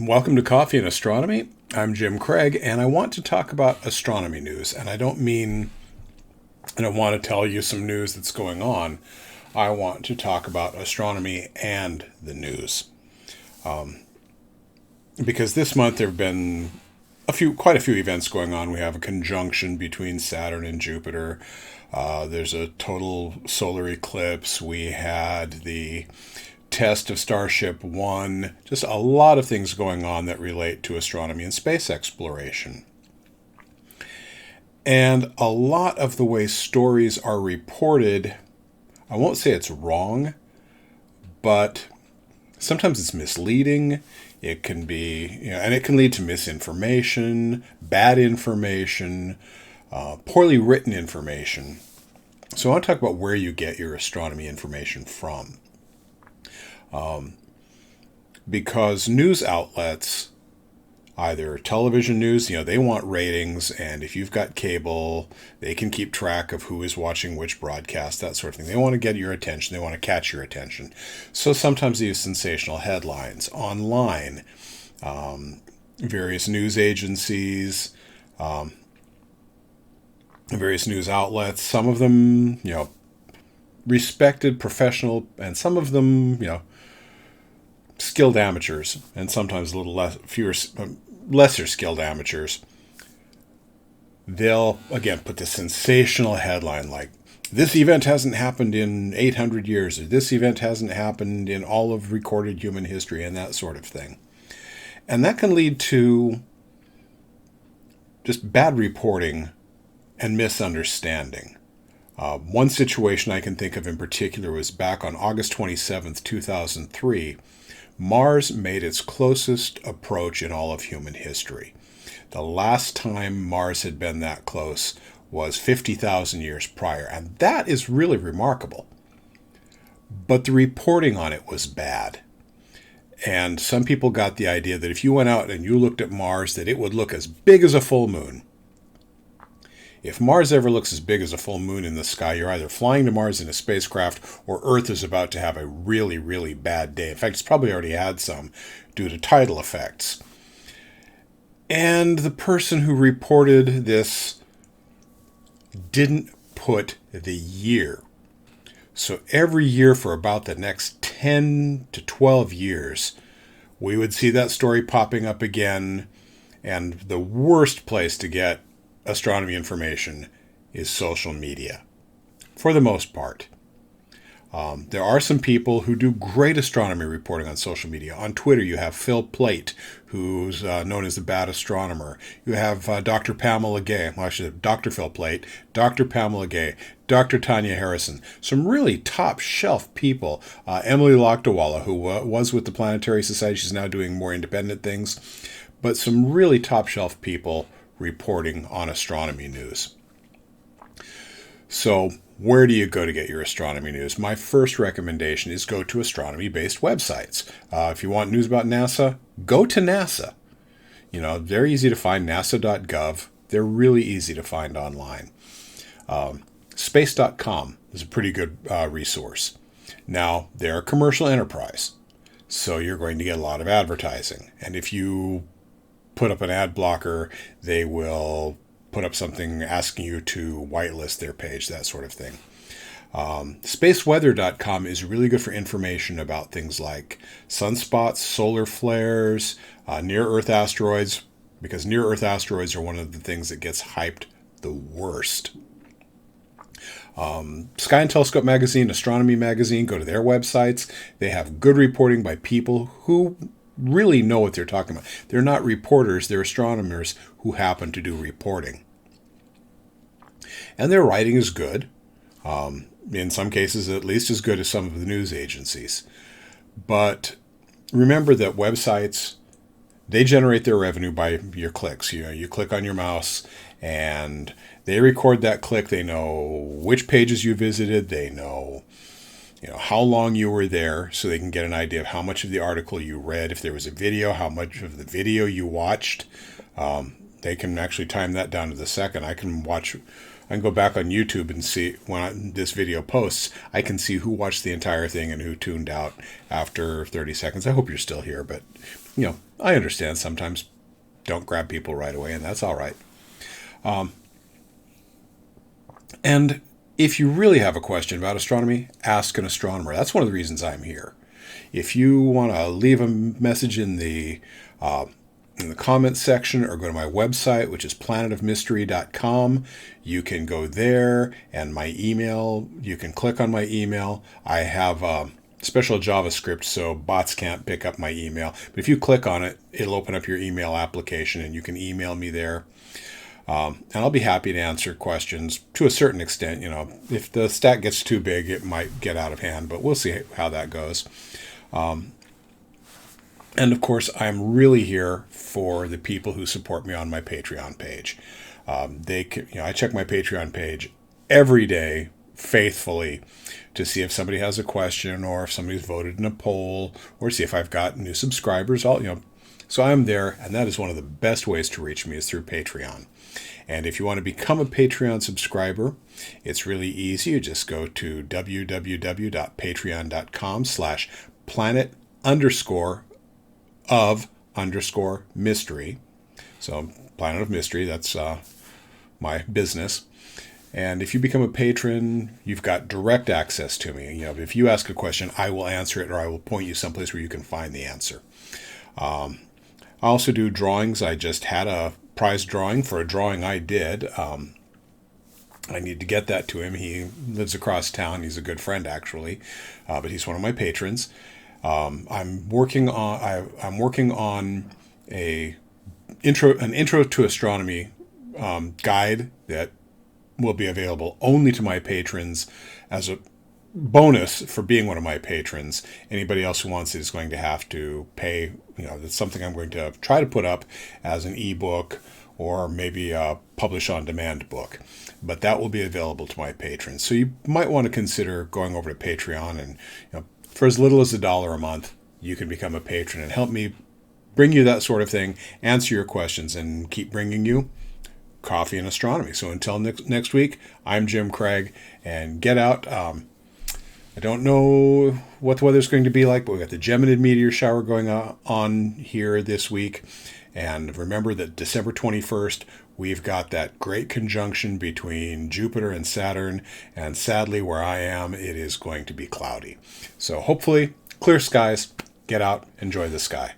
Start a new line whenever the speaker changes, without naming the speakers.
Welcome to Coffee and Astronomy. I'm Jim Craig, and I want to talk about astronomy news. And I don't mean, and I want to tell you some news that's going on. I want to talk about astronomy and the news. Because this month there have been quite a few events going on. We have a conjunction between Saturn and Jupiter. There's a total solar eclipse. We had the test of Starship 1, just a lot of things going on that relate to astronomy and space exploration. And a lot of the way stories are reported, I won't say it's wrong, but sometimes it's misleading. It can be, and it can lead to misinformation, bad information, poorly written information. So I want to talk about where you get your astronomy information from. Because news outlets, either television news, they want ratings, and if you've got cable, they can keep track of who is watching which broadcast, that sort of thing. They want to get your attention. They want to catch your attention. So sometimes they use sensational headlines online, various news agencies, various news outlets, some of them, respected, professional, and some of them, skilled amateurs, and sometimes a little lesser skilled amateurs. They'll, again, put the sensational headline like, this event hasn't happened in 800 years, or this event hasn't happened in all of recorded human history, and that sort of thing. And that can lead to just bad reporting and misunderstanding. One situation I can think of in particular was back on August 27th, 2003. Mars made its closest approach in all of human history. The last time Mars had been that close was 50,000 years prior, and that is really remarkable. But the reporting on it was bad. And some people got the idea that if you went out and you looked at Mars, that it would look as big as a full moon. If Mars ever looks as big as a full moon in the sky, you're either flying to Mars in a spacecraft or Earth is about to have a really, really bad day. In fact, it's probably already had some due to tidal effects. And the person who reported this didn't put the year. So every year for about the next 10 to 12 years, we would see that story popping up again. And the worst place to get astronomy information is social media, for the most part. There are some people who do great astronomy reporting on social media. On Twitter, you have Phil Plait, who's known as the Bad Astronomer. You have Dr. Pamela Gay. Well, actually, Dr. Phil Plait, Dr. Pamela Gay, Dr. Tanya Harrison. Some really top-shelf people. Emily Lakdawala, who was with the Planetary Society. She's now doing more independent things. But some really top-shelf people reporting on astronomy news. So, where do you go to get your astronomy news? My first recommendation is go to astronomy-based websites. If you want news about NASA, go to NASA. They're easy to find, nasa.gov. They're really easy to find online. Space.com is a pretty good resource. Now, they're a commercial enterprise, so you're going to get a lot of advertising. And if you put up an ad blocker, they will put up something asking you to whitelist their page, that sort of thing. Spaceweather.com is really good for information about things like sunspots, solar flares, near-Earth asteroids, because near-Earth asteroids are one of the things that gets hyped the worst. Sky and Telescope Magazine, Astronomy Magazine, go to their websites. They have good reporting by people who really know what they're talking about. They're not reporters, they're astronomers who happen to do reporting. And their writing is good. In some cases, at least as good as some of the news agencies. But remember that websites, they generate their revenue by your clicks. You click on your mouse and they record that click. They know which pages you visited. They know how long you were there, so they can get an idea of how much of the article you read. If there was a video, how much of the video you watched. They can actually time that down to the second. I can go back on YouTube and see when this video posts, I can see who watched the entire thing and who tuned out after 30 seconds. I hope you're still here, but I understand sometimes don't grab people right away, and that's all right. And if you really have a question about astronomy, ask an astronomer. That's one of the reasons I'm here. If you want to leave a message in the comments section or go to my website, which is planetofmystery.com, you can go there, and my email, you can click on my email. I have special JavaScript so bots can't pick up my email. But if you click on it, it'll open up your email application and you can email me there. And I'll be happy to answer questions to a certain extent. If the stack gets too big, it might get out of hand, but we'll see how that goes. And of course, I'm really here for the people who support me on my Patreon page. I check my Patreon page every day faithfully to see if somebody has a question or if somebody's voted in a poll or see if I've got new subscribers. So I'm there, and that is one of the best ways to reach me is through Patreon. And if you want to become a Patreon subscriber, it's really easy. You just go to www.patreon.com/planet_of_mystery. So Planet of Mystery, that's my business. And if you become a patron, you've got direct access to me. If you ask a question, I will answer it, or I will point you someplace where you can find the answer. I also do drawings. I just had a prize drawing for a drawing I did. I need to get that to him. He lives across town. He's a good friend, actually, but he's one of my patrons. I'm working on an intro to astronomy guide that will be available only to my patrons as a bonus for being one of my patrons. Anybody else who wants it is going to have to pay. That's something I'm going to try to put up as an ebook or maybe a publish-on-demand book. But that will be available to my patrons. So you might want to consider going over to Patreon, and for as little as $1 a month, you can become a patron and help me bring you that sort of thing, answer your questions, and keep bringing you coffee and astronomy. So until next week, I'm Jim Craig, and get out. I don't know what the weather's going to be like, but we've got the Geminid meteor shower going on here this week. And remember that December 21st, we've got that great conjunction between Jupiter and Saturn. And sadly, where I am, it is going to be cloudy. So hopefully, clear skies. Get out, enjoy the sky.